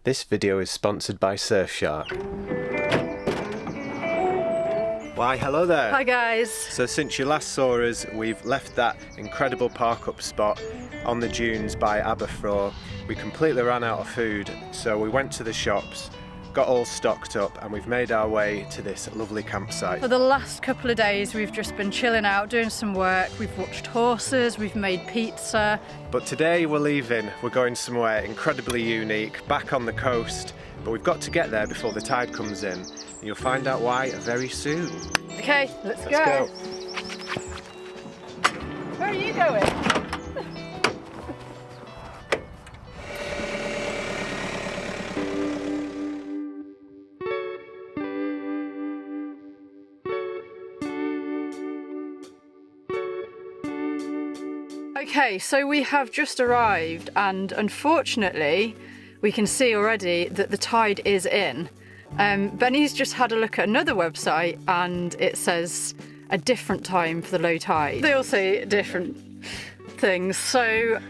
This video is sponsored by Surfshark. Why, hello there. Hi guys. So since you last saw us, we've left that incredible park-up spot on the dunes by Aberfraw. We completely ran out of food, so we went to the shops, got all stocked up, and we've made our way to this lovely campsite. For the last couple of days we've just been chilling out, doing some work. We've watched horses, we've made pizza. But today we're leaving, we're going somewhere incredibly unique, back on the coast, but we've got to get there before the tide comes in. And you'll find out why very soon. Okay, let's go. Where are you going? Okay, so we have just arrived and unfortunately we can see already that the tide is in. Benny's just had a look at another website and it says a different time for the low tide. They all say different things, so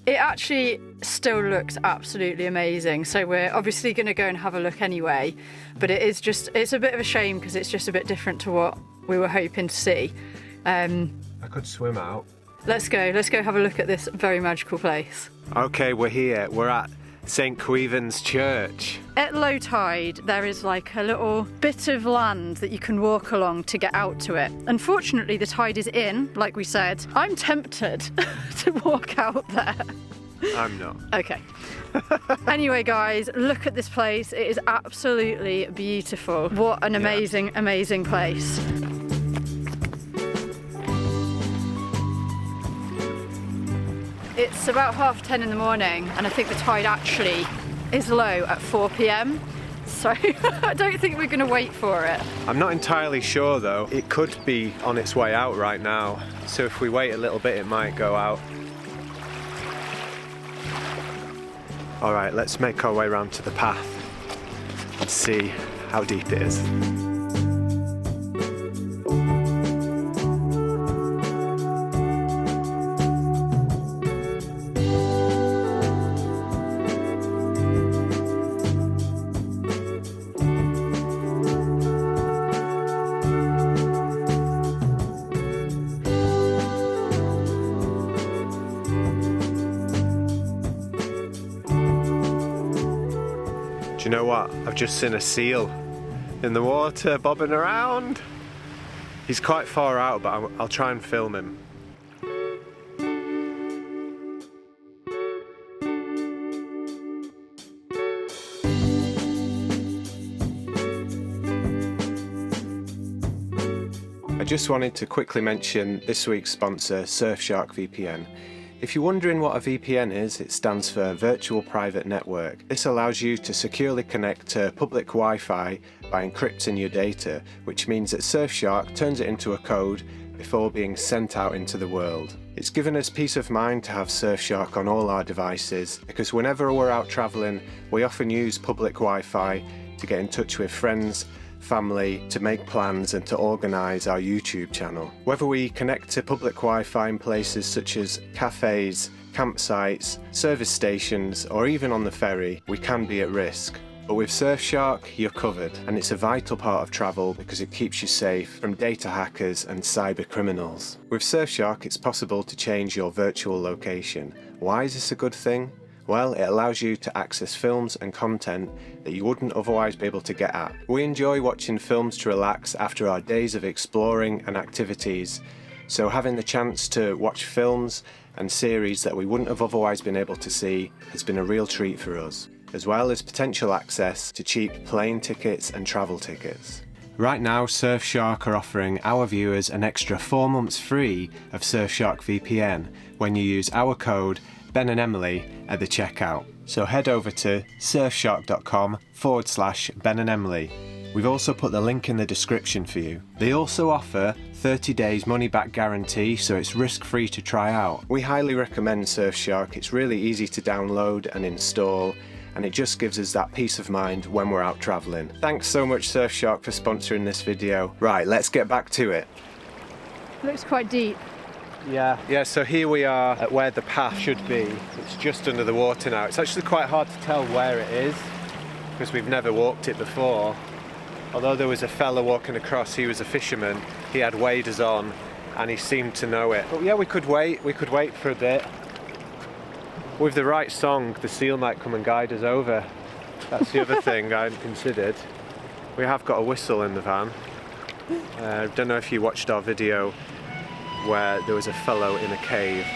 it actually still looks absolutely amazing. So we're obviously going to go and have a look anyway, but it's a bit of a shame because it's just a bit different to what we were hoping to see. I could swim out. Let's go have a look at this very magical place. Okay, we're here. We're at St. Cwyfan's church. At low tide, there is like a little bit of land that you can walk along to get out to it. Unfortunately, the tide is in, like we said. I'm tempted to walk out there. I'm not. Okay. Anyway, guys, look at this place. It is absolutely beautiful. What an amazing, amazing place. It's about 10:30 in the morning and I think the tide actually is low at 4 p.m. So I don't think we're going to wait for it. I'm not entirely sure though. It could be on its way out right now. So if we wait a little bit, it might go out. All right, let's make our way around to the path and see how deep it is. Do you know what? I've just seen a seal in the water bobbing around. He's quite far out, but I'll try and film him. I just wanted to quickly mention this week's sponsor, Surfshark VPN. If you're wondering what a VPN is, it stands for Virtual Private Network. This allows you to securely connect to public Wi-Fi by encrypting your data, which means that Surfshark turns it into a code before being sent out into the world. It's given us peace of mind to have Surfshark on all our devices, because whenever we're out travelling, we often use public Wi-Fi to get in touch with friends, family, to make plans and to organise our YouTube channel. Whether we connect to public Wi-Fi in places such as cafes, campsites, service stations, or even on the ferry, we can be at risk. But with Surfshark, you're covered, and it's a vital part of travel because it keeps you safe from data hackers and cyber criminals. With Surfshark, it's possible to change your virtual location. Why is this a good thing? Well, it allows you to access films and content that you wouldn't otherwise be able to get at. We enjoy watching films to relax after our days of exploring and activities, so having the chance to watch films and series that we wouldn't have otherwise been able to see has been a real treat for us, as well as potential access to cheap plane tickets and travel tickets. Right now, Surfshark are offering our viewers an extra 4 months free of Surfshark VPN when you use our code Ben and Emily at the checkout. So head over to surfshark.com/Ben and Emily. We've also put the link in the description for you. They also offer 30 days money back guarantee, so it's risk-free to try out. We highly recommend Surfshark. It's really easy to download and install, and it just gives us that peace of mind when we're out travelling. Thanks so much Surfshark for sponsoring this video. Right, let's get back to it. Looks quite deep. Yeah, so here we are at where the path should be. It's just under the water now. It's actually quite hard to tell where it is because we've never walked it before. Although there was a fella walking across, he was a fisherman, he had waders on and he seemed to know it. But yeah, we could wait for a bit. With the right song, the seal might come and guide us over. That's the other thing I hadn't considered. We have got a whistle in the van. I don't know if you watched our video where there was a fellow in a cave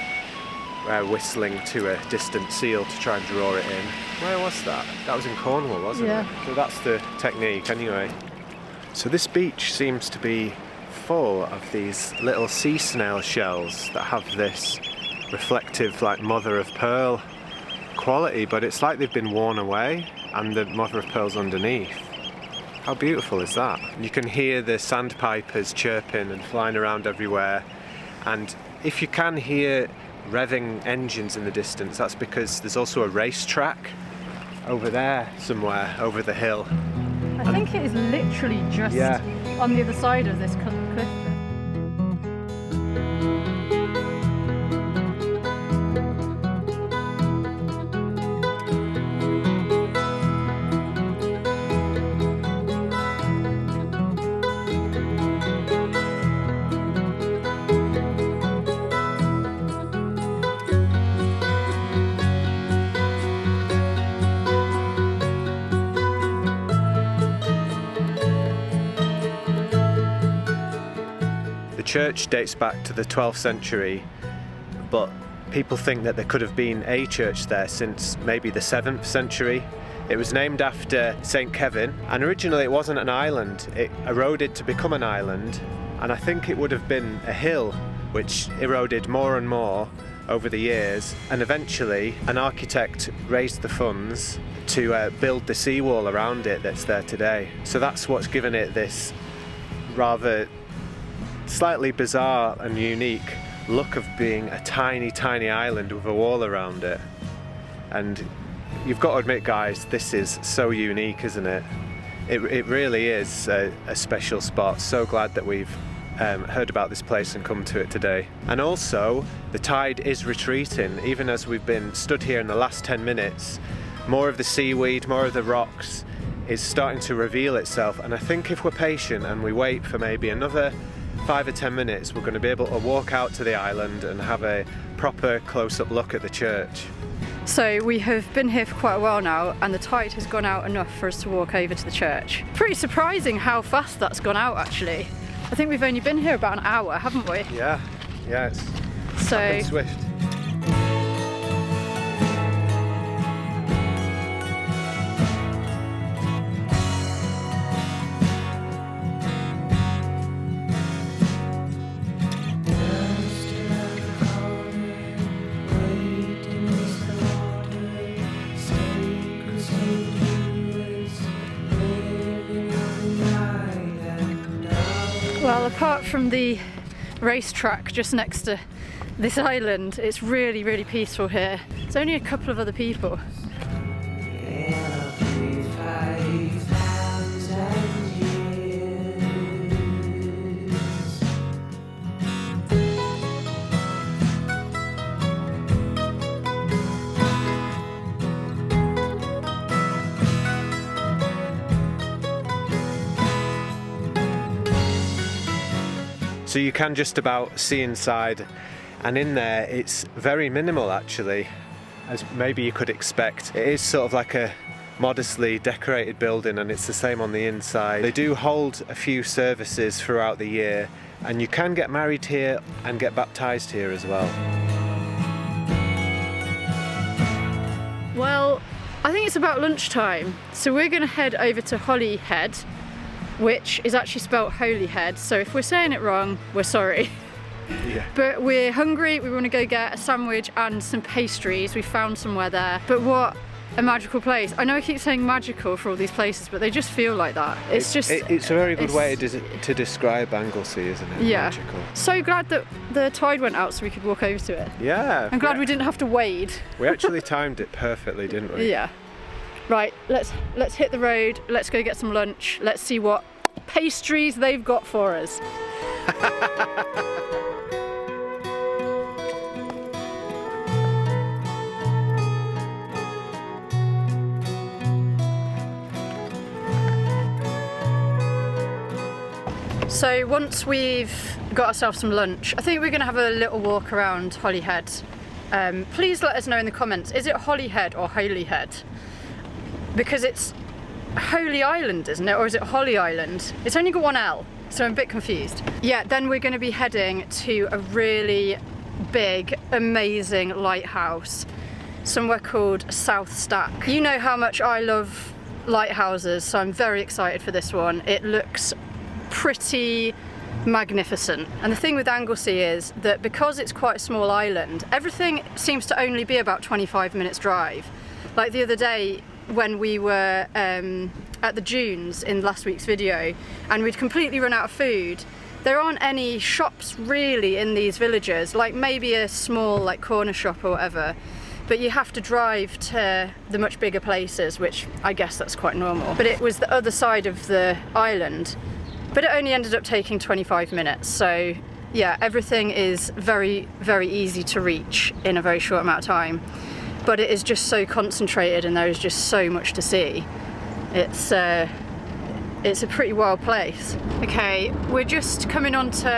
whistling to a distant seal to try and draw it in. Where was that? That was in Cornwall, wasn't it? So that's the technique anyway. So this beach seems to be full of these little sea snail shells that have this reflective, like mother of pearl quality, but it's like they've been worn away and the mother of pearl's underneath. How beautiful is that? You can hear the sandpipers chirping and flying around everywhere, and if you can hear revving engines in the distance, that's because there's also a racetrack over there somewhere, over the hill. I think it is literally just on the other side of this cliff. The church dates back to the 12th century, but people think that there could have been a church there since maybe the 7th century. It was named after St. Kevin, and originally it wasn't an island. It eroded to become an island, and I think it would have been a hill which eroded more and more over the years, and eventually an architect raised the funds to build the seawall around it that's there today. So that's what's given it this rather slightly bizarre and unique look of being a tiny, tiny island with a wall around it. And you've got to admit, guys, this is so unique, isn't it? It really is a special spot. So glad that we've heard about this place and come to it today. And also, the tide is retreating. Even as we've been stood here in the last 10 minutes, more of the seaweed, more of the rocks is starting to reveal itself. And I think if we're patient and we wait for maybe another 5 or 10 minutes, we're going to be able to walk out to the island and have a proper close-up look at the church. So we have been here for quite a while now, and the tide has gone out enough for us to walk over to the church. Pretty surprising how fast that's gone out, actually. I think we've only been here about an hour, haven't we? Yeah, it's happened swift. Well, apart from the racetrack just next to this island, it's really, really peaceful here. There's only a couple of other people. So you can just about see inside, and in there it's very minimal actually, as maybe you could expect. It is sort of like a modestly decorated building, and it's the same on the inside. They do hold a few services throughout the year, and you can get married here and get baptised here as well. Well, I think it's about lunchtime, so we're going to head over to Holyhead, which is actually spelt Holyhead, so if we're saying it wrong, we're sorry. Yeah. But we're hungry, we want to go get a sandwich and some pastries. We found somewhere there. But what a magical place. I know I keep saying magical for all these places, but they just feel like that. It's a very good way to describe Anglesey, isn't it? Yeah. Magical. So glad that the tide went out so we could walk over to it. Yeah. I'm glad we didn't have to wade. We actually timed it perfectly, didn't we? Yeah. Right, let's hit the road, let's go get some lunch, let's see what pastries they've got for us. So once we've got ourselves some lunch, I think we're going to have a little walk around Holyhead. Please let us know in the comments, is it Holyhead or Holyhead? Because it's Holy Island, isn't it? Or is it Holly Island? It's only got one L, so I'm a bit confused. Yeah, then we're going to be heading to a really big, amazing lighthouse, somewhere called South Stack. You know how much I love lighthouses, so I'm very excited for this one. It looks pretty magnificent. And the thing with Anglesey is that because it's quite a small island, everything seems to only be about 25 minutes drive. Like the other day when we were at the dunes in last week's video and we'd completely run out of food, there aren't any shops really in these villages, like maybe a small like corner shop or whatever, but you have to drive to the much bigger places, which I guess that's quite normal. But it was the other side of the island, but it only ended up taking 25 minutes. So yeah, everything is very, very easy to reach in a very short amount of time. But it is just so concentrated and there is just so much to see. It's a pretty wild place. Okay, we're just coming onto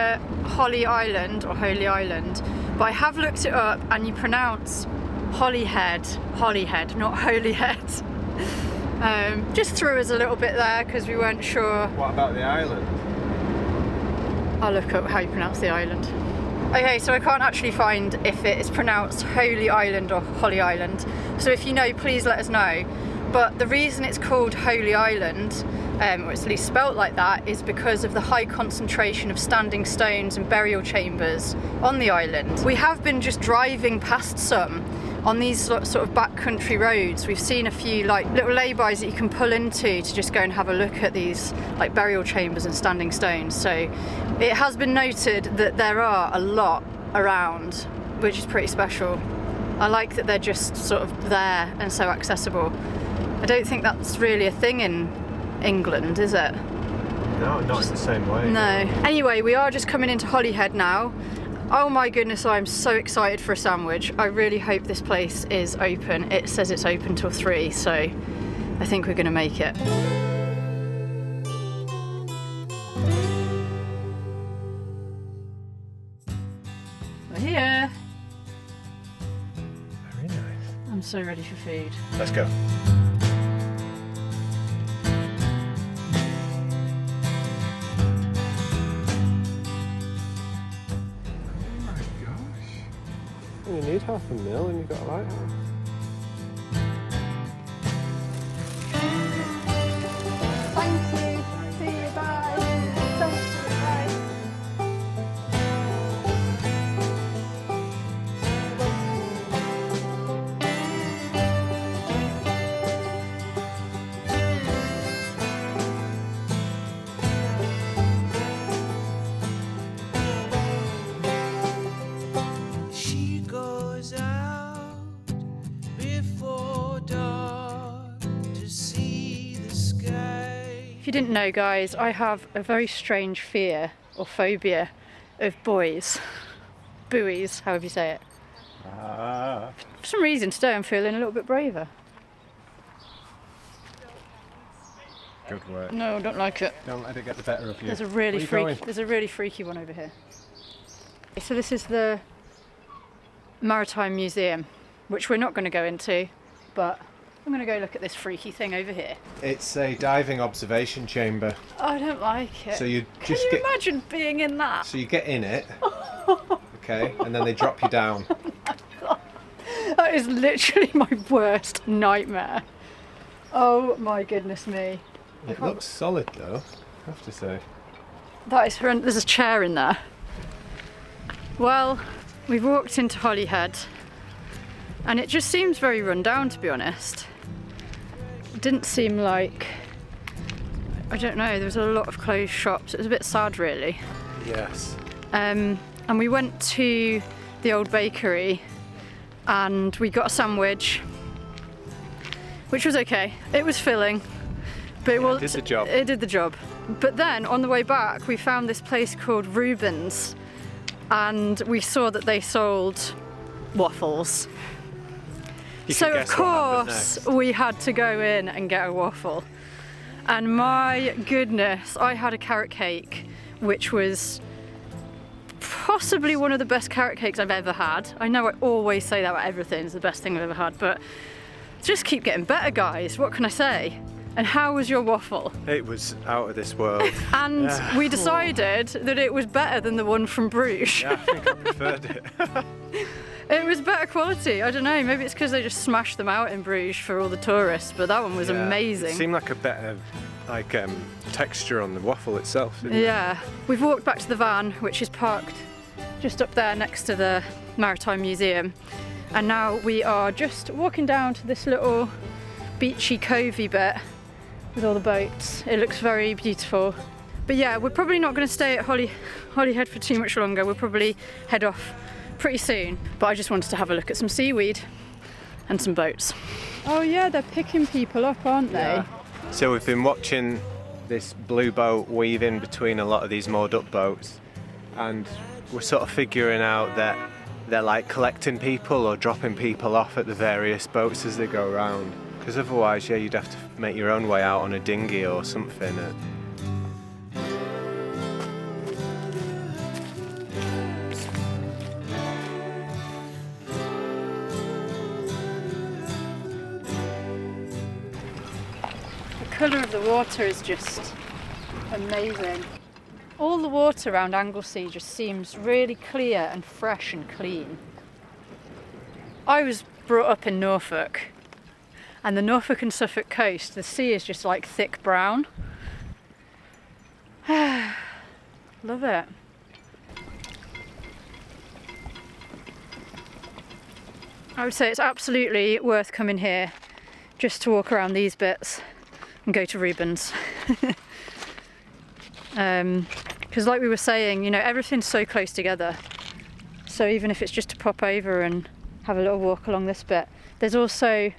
Holy Island, or Holy Island, but I have looked it up and you pronounce Holyhead, not Holyhead. Just threw us a little bit there because we weren't sure. What about the island? I'll look up how you pronounce the island. Okay, so I can't actually find if it is pronounced Holy Island or Holly Island. So if you know, please let us know. But the reason it's called Holy Island, or it's at least spelt like that, is because of the high concentration of standing stones and burial chambers on the island. We have been just driving past some on these sort of backcountry roads. We've seen a few like little lay-bys that you can pull into to just go and have a look at these like burial chambers and standing stones. So it has been noted that there are a lot around, which is pretty special. I like that they're just sort of there and so accessible. I don't think that's really a thing in England, is it? No, not in the same way. No. Anyway, we are just coming into Holyhead now. Oh my goodness, I'm so excited for a sandwich. I really hope this place is open. It says it's open till 3, so I think we're gonna make it. We're here. Very nice. I'm so ready for food. Let's go. You need half a mil and you've got a lighthouse. Thank you. See you. Bye. Thank you. Bye. If you didn't know, guys, I have a very strange fear or phobia of buoys. Buoys, however you say it. For some reason today I'm feeling a little bit braver. Good work. No, I don't like it. Don't let it get the better of you. There's a really freaky one over here. So this is the Maritime Museum, which we're not going to go into, but I'm going to go look at this freaky thing over here. It's a diving observation chamber. I don't like it. So you Can just you imagine being in that? So you get in it, okay, and then they drop you down. That is literally my worst nightmare. Oh my goodness me. It looks solid though, I have to say. That is horrendous. There's a chair in there. Well, we've walked into Holyhead and it just seems very run down, to be honest. It didn't seem like, I don't know, there was a lot of closed shops. It was a bit sad really. Yes. And we went to the old bakery and we got a sandwich, which was okay. It was filling, but it did the job. It did the job. But then on the way back, we found this place called Reuben's, and we saw that they sold waffles. So of course we had to go in and get a waffle. And my goodness, I had a carrot cake which was possibly one of the best carrot cakes I've ever had. I know I always say that about everything, it's the best thing I've ever had, but just keep getting better, guys. What can I say? And how was your waffle? It was out of this world. And we decided that it was better than the one from Bruges. Yeah, I think I preferred it. It was better quality. I don't know, maybe it's because they just smashed them out in Bruges for all the tourists, but that one was amazing. It seemed like a better texture on the waffle itself, didn't it? Yeah. We've walked back to the van, which is parked just up there next to the Maritime Museum. And now we are just walking down to this little beachy covey bit with all the boats. It looks very beautiful. But yeah, we're probably not going to stay at Holyhead for too much longer. We'll probably head off pretty soon. But I just wanted to have a look at some seaweed and some boats. Oh yeah, they're picking people up, aren't they? Yeah. So we've been watching this blue boat weave in between a lot of these moored up boats, and we're sort of figuring out that they're like collecting people or dropping people off at the various boats as they go around. Because otherwise, yeah, you'd have to make your own way out on a dinghy or something. The colour of the water is just amazing. All the water around Anglesey just seems really clear and fresh and clean. I was brought up in Norfolk, and the Norfolk and Suffolk coast, the sea is just like thick brown. Love it. I would say it's absolutely worth coming here just to walk around these bits and go to Reuben's. Because like we were saying, you know, everything's so close together. So even if it's just to pop over and have a little walk along this bit, there's also,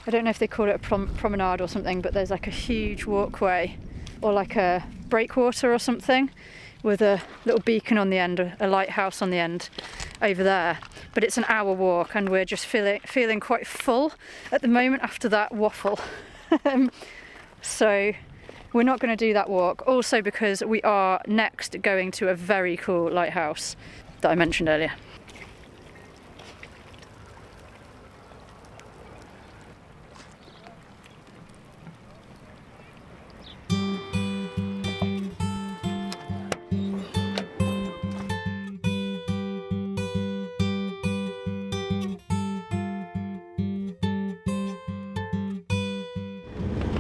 I don't know if they call it a promenade or something, but there's like a huge walkway or like a breakwater or something with a little beacon on the end, a lighthouse on the end over there. But it's an hour walk and we're just feeling quite full at the moment after that waffle. So we're not going to do that walk. Also because we are next going to a very cool lighthouse that I mentioned earlier.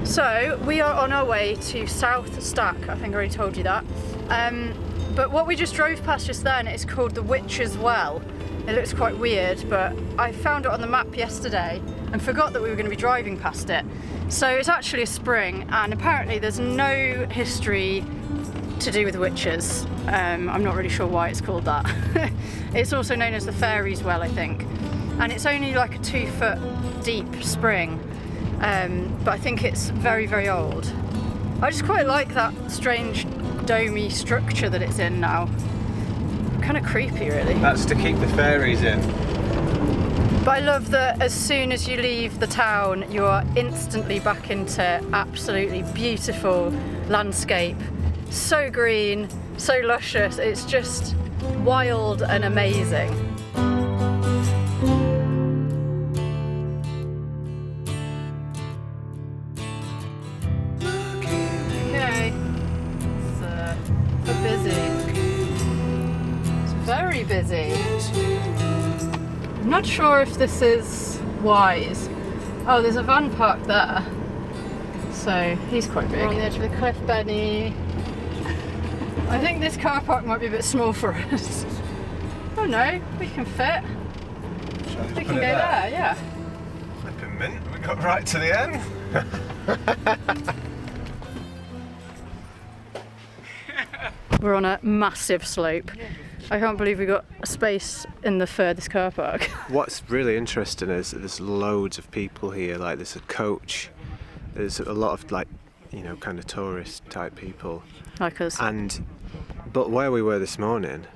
So we are on our way to South Stack, I think I already told you that. But what we just drove past just then is called the Witch's Well. It looks quite weird, but I found it on the map yesterday and forgot that we were going to be driving past it. So it's actually a spring, and apparently there's no history to do with witches. I'm not really sure why it's called that. It's also known as the Fairies Well, I think. And it's only like a 2-foot deep spring. But I think it's very, very old. I just quite like that strange domey structure that it's in now. Kind of creepy, really. That's to keep the fairies in. But I love that as soon as you leave the town, you are instantly back into absolutely beautiful landscape. So green, so luscious, it's just wild and amazing. Very busy. I'm not sure if this is wise. Oh, there's a van parked there. So he's quite big. We're on the edge of the cliff, Benny. I think this car park might be a bit small for us. Oh no, we can fit. We can go there, yeah. Flipping mint, we got right to the end. We're on a massive slope. I can't believe we got a space in the furthest car park. What's really interesting is that there's loads of people here. Like there's a coach, there's a lot of like, you know, kind of tourist type people. Like us. But where we were this morning,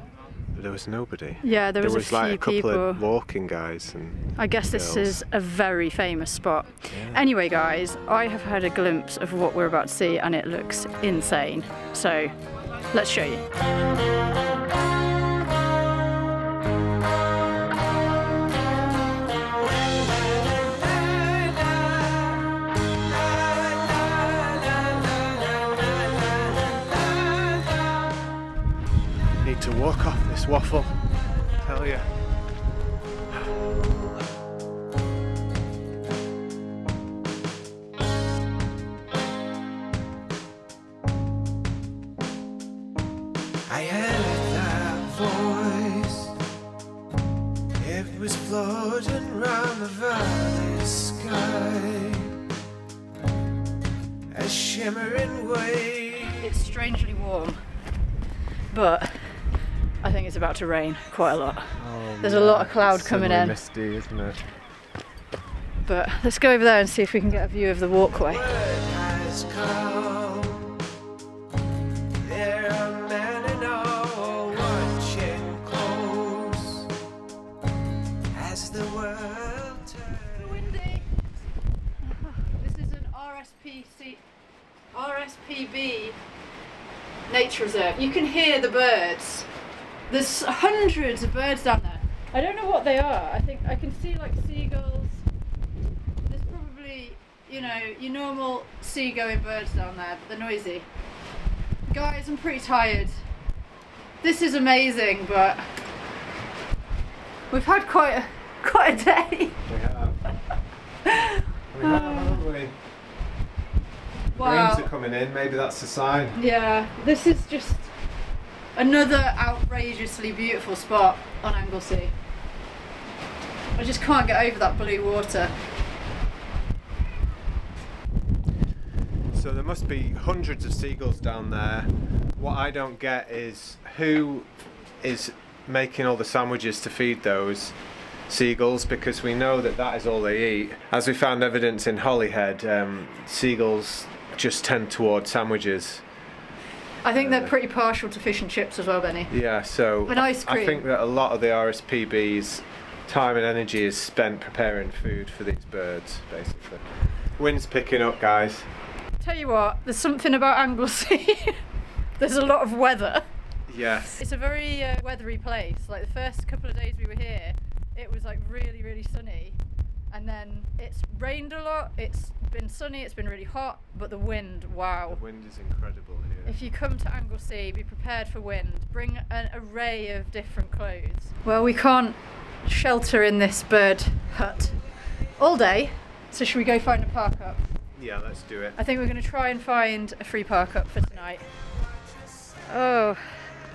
there was nobody. Yeah, there was a few like a couple people. Of walking guys and I guess this girls. is a very famous spot. Yeah. Anyway, guys, I have had a glimpse of what we're about to see and it looks insane. So Let's show you. Need to walk off this waffle, I tell you. I heard that voice. It was floating round the valley sky, a shimmering wave. It's strangely warm, but I think it's about to rain quite a lot. There's a lot of cloud coming in. Misty, isn't it? But let's go over there and see if we can get a view of the walkway. Word has come. There are men and all watching close as the world turns. Windy. This is an RSPB nature reserve. You can hear the birds. There's hundreds of birds down there. I don't know what they are. I think I can see like seagulls. There's probably, you know, your normal seagoing birds down there, but they're noisy. Guys, I'm pretty tired. This is amazing, but we've had quite a day. We have. We have, haven't we? Wow. Rains are coming in, maybe that's a sign. Yeah, this is just another outrageously beautiful spot on Anglesey. I just can't get over that blue water. So there must be hundreds of seagulls down there. What I don't get is who is making all the sandwiches to feed those seagulls, because we know that that is all they eat. As we found evidence in Holyhead, seagulls just tend towards sandwiches. I think they're pretty partial to fish and chips as well, Benny. Yeah, so And ice cream. I think that a lot of the RSPB's time and energy is spent preparing food for these birds, basically. Wind's picking up, guys. Tell you what, there's something about Anglesey. There's a lot of weather. Yes. It's a very weathery place. Like the first couple of days we were here, it was like really, really sunny. And then it's rained a lot, it's been sunny, it's been really hot, but the wind, wow. The wind is incredible here. If you come to Anglesey, be prepared for wind. Bring an array of different clothes. Well, we can't shelter in this bird hut all day, so should we go find a park up? Yeah, let's do it. I think we're going to try and find a free park up for tonight. Oh,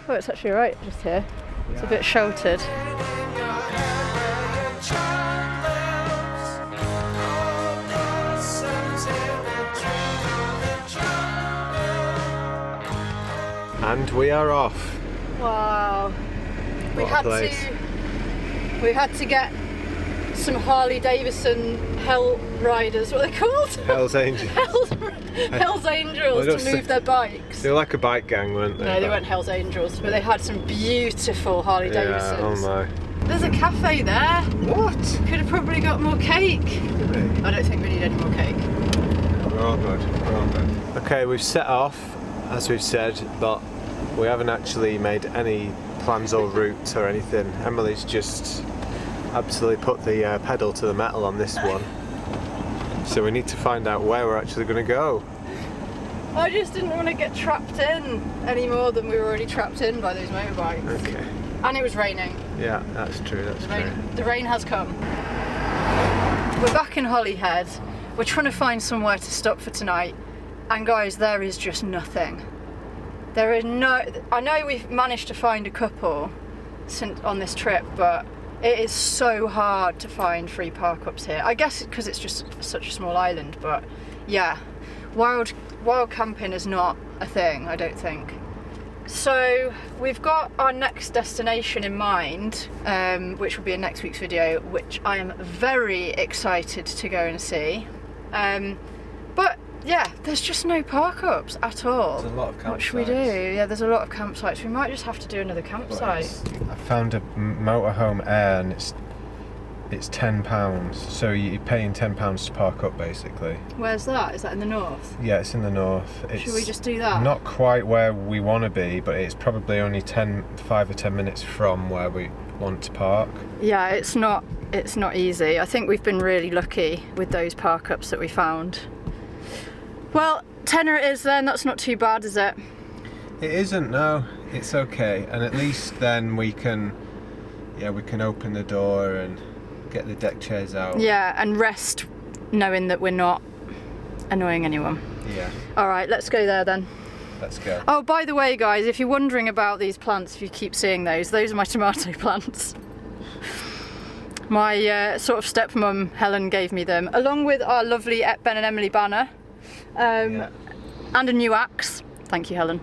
it's actually alright just here. It's a bit sheltered. And we are off. Wow. We What a place. had to get some Harley Davidson Hell Riders, what are they called? Hell's Angels. Hell's Angels Well, to move their bikes. They were like a bike gang, weren't they? No, they weren't Hell's Angels, but they had some beautiful Harley Yeah, oh Davidsons. my. There's a cafe there. What? Could have probably got more cake. I don't think we need any more cake. We're all good. We're all good. Okay, we've set off, as we've said, but we haven't actually made any plans or routes or anything. Emily's just absolutely put the pedal to the metal on this one. So we need to find out where we're actually going to go. I just didn't want to get trapped in any more than we were already trapped in by those motorbikes. Okay. And it was raining. Yeah, that's true, that's true. The rain has come. We're back in Holyhead. We're trying to find somewhere to stop for tonight. And guys, there is just nothing. There is no... I know we've managed to find a couple on this trip, but it is so hard to find free park-ups here. I guess because it's just such a small island, but yeah. Wild camping is not a thing, I don't think. So we've got our next destination in mind, which will be in next week's video, which I am very excited to go and see. But yeah, there's just no park-ups at all. There's a lot of campsites. What should we do? Yeah, there's a lot of campsites. We might just have to do another campsite. I found a motorhome air and it's £10. So you're paying £10 to park up, basically. Where's that? Is that in the north? Yeah, it's in the north. It's Should we just do that? not quite where we want to be, but it's probably only 5 or 10 minutes from where we want to park. Yeah, it's not easy. I think we've been really lucky with those park ups that we found. Well, tenner it is then. That's not too bad, is it? It isn't, no. It's okay, and at least then we can open the door and get the deck chairs out. Yeah, and rest knowing that we're not annoying anyone. Yeah. All right, let's go there then. Let's go. Oh, by the way, guys, if you're wondering about these plants, if you keep seeing those are my tomato plants. My sort of stepmom, Helen, gave me them, along with our lovely Ben and Emily banner, and a new axe. Thank you, Helen.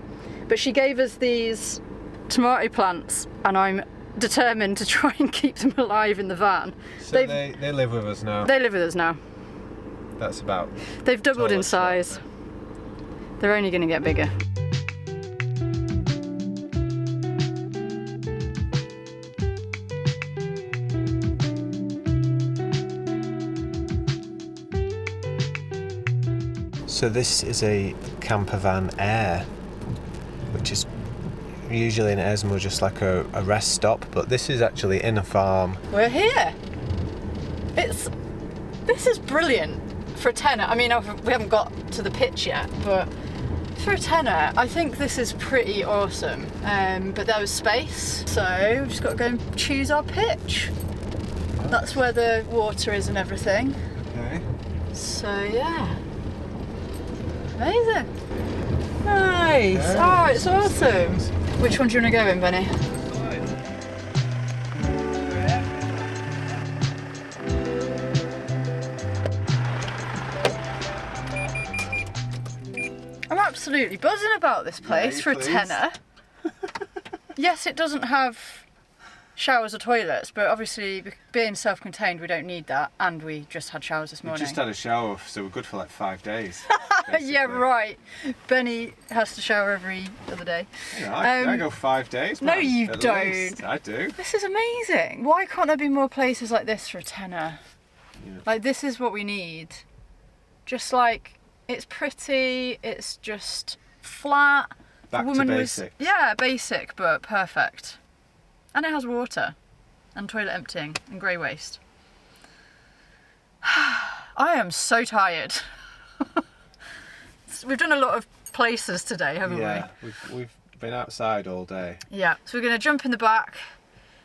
But she gave us these tomato plants, and I'm determined to try and keep them alive in the van. So they live with us now. They live with us now. That's about. They've doubled in size. They're only going to get bigger. So this is a camper van Air, which is usually in Esmo just like a rest stop, but this is actually in a farm. We're here. This is brilliant for a tenner. I mean, we haven't got to the pitch yet, but for a tenner, I think this is pretty awesome. But there was space, so we've just got to go and choose our pitch. That's where the water is and everything. Okay. So yeah, amazing. Nice. Oh, it's awesome. Which one do you want to go in, Benny? I'm absolutely buzzing about this place for a tenner. Yes, it doesn't have showers or toilets, but obviously being self-contained we don't need that, and we just had showers this morning. We just had a shower, so we're good for like 5 days. Yeah, right. Benny has to shower every other day. Yeah, I go 5 days. No, man, you at don't. least. I do. This is amazing. Why can't there be more places like this for a tenner? Yeah. Like, this is what we need. Just like, it's pretty, it's just flat. Back The to woman basics. yeah, basic, but perfect. And it has water and toilet emptying and grey waste. I am so tired. We've done a lot of places today, haven't we? Yeah, we've been outside all day. Yeah, so we're going to jump in the back.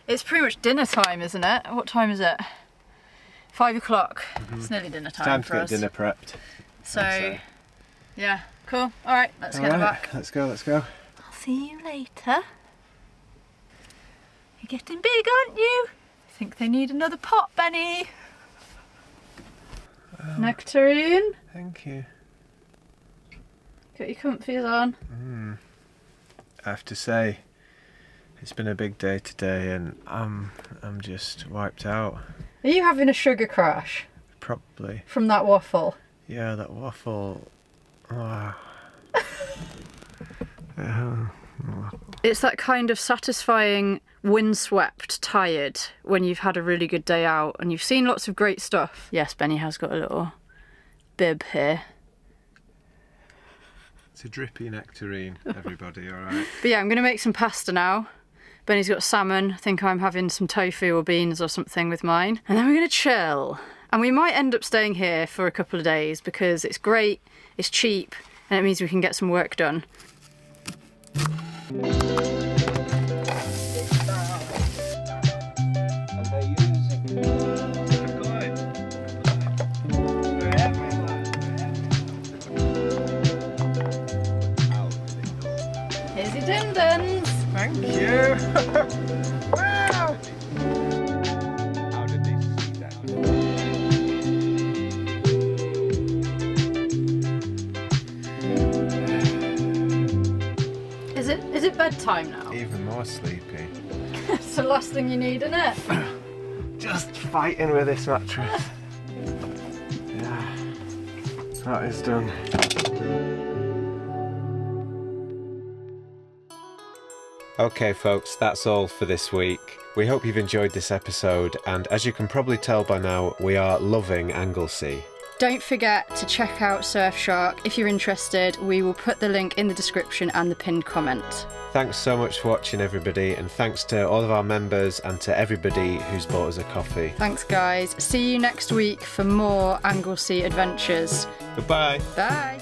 It's pretty much dinner time, isn't it? What time is it? 5 o'clock. It's nearly dinner time, Time to for get us. dinner prepped. So, yeah, cool. All right, let's get in the back. Let's go, let's go. I'll see you later. You're getting big, aren't you? I think they need another pot, Benny. Nectarine. Thank you. Get your comfies on. I have to say, it's been a big day today, and I'm just wiped out. Are you having a sugar crash Probably. from that waffle? Yeah, that waffle. Oh. It's that kind of satisfying, windswept, tired when you've had a really good day out and you've seen lots of great stuff. Yes, Benny has got a little bib here. It's a drippy nectarine, everybody, alright? But yeah, I'm going to make some pasta now. Benny's got salmon. I think I'm having some tofu or beans or something with mine. And then we're going to chill. And we might end up staying here for a couple of days because it's great, it's cheap, and it means we can get some work done. Here's your din-dins. Thank you! Wow! How did they see that? Is it bedtime now? Even more sleepy. It's the last thing you need, isn't it? Just fighting with this mattress. Yeah, that is done. Okay folks, that's all for this week. We hope you've enjoyed this episode, and as you can probably tell by now, we are loving Anglesey. Don't forget to check out Surfshark. If you're interested, we will put the link in the description and the pinned comment. Thanks so much for watching everybody, and thanks to all of our members and to everybody who's bought us a coffee. Thanks guys. See you next week for more Anglesey adventures. Goodbye. Bye.